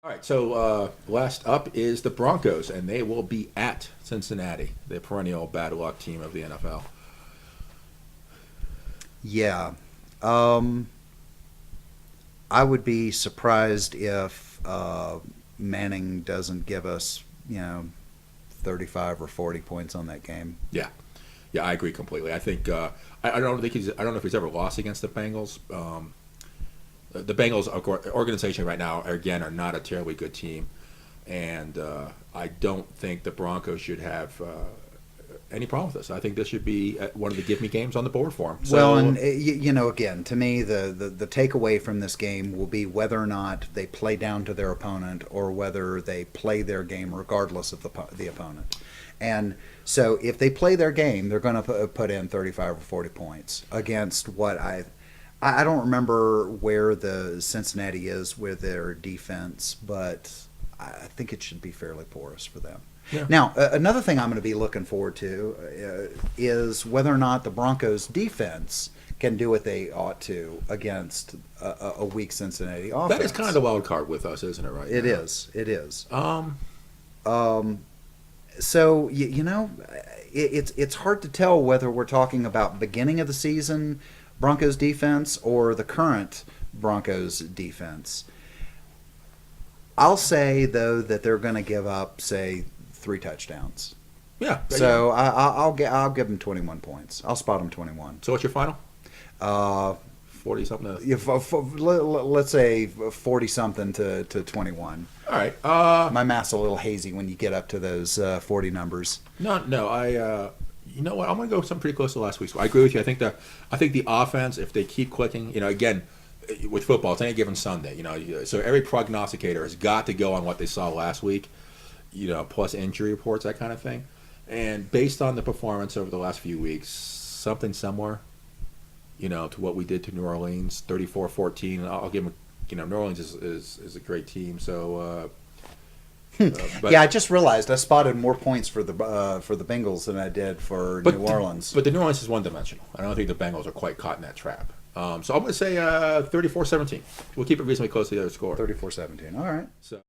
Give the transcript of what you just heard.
All right, so last up is the Broncos, and they will be at Cincinnati, the perennial bad luck team of the NFL. Yeah. Um, I would be surprised if Manning doesn't give us, 35 or 40 points on that game. Yeah, yeah, I agree completely. I think I don't think I don't know if he's ever lost against the Bengals. The Bengals organization right now again are not a terribly good team, and I don't think the Broncos should have any problem with this. I think this should be one of the give me games on the board for them. Well, So and again, to me, the takeaway from this game will be whether or not they play down to their opponent or whether they play their game regardless of the opponent. And so, if they play their game, they're going to put in 35 or 40 points against what I don't remember where the Cincinnati is with their defense, but I think it should be fairly porous for them. yeah. Now, another thing I'm going to be looking forward to is whether or not the Broncos defense can do what they ought to against a weak Cincinnati offense. That is kind of the wild card with us, isn't it? Right? It now? is. It is. Um, So it's hard to tell whether we're talking about beginning of the season Broncos defense or the current Broncos defense. I'll say though that they're going to give up, say, 3 touchdowns. yeah. So I'll give them 21 points. I'll spot them 21. So what's your final? Uh, 40 something. let's say 40 something to 21. All right. My math's a little hazy when you get up to those 40 numbers. No. You know what? I'm going to go something pretty close to last week's. I agree with you. I think the offense, if they keep clicking, again, with football, it's any given Sunday. So every prognosticator has got to go on what they saw last week. Plus injury reports, that kind of thing. And based on the performance over the last few weeks, something similar, to what we did to New Orleans, 34-14. And I'll give them. New Orleans is a great team. So. But, Yeah, I just realized I spotted more points for the Bengals than I did for New Orleans. But the New Orleans is one-dimensional. I don't think the Bengals are quite caught in that trap. So I'm going to say 34-17. We'll keep it reasonably close to the other score. 34-17. All right. So.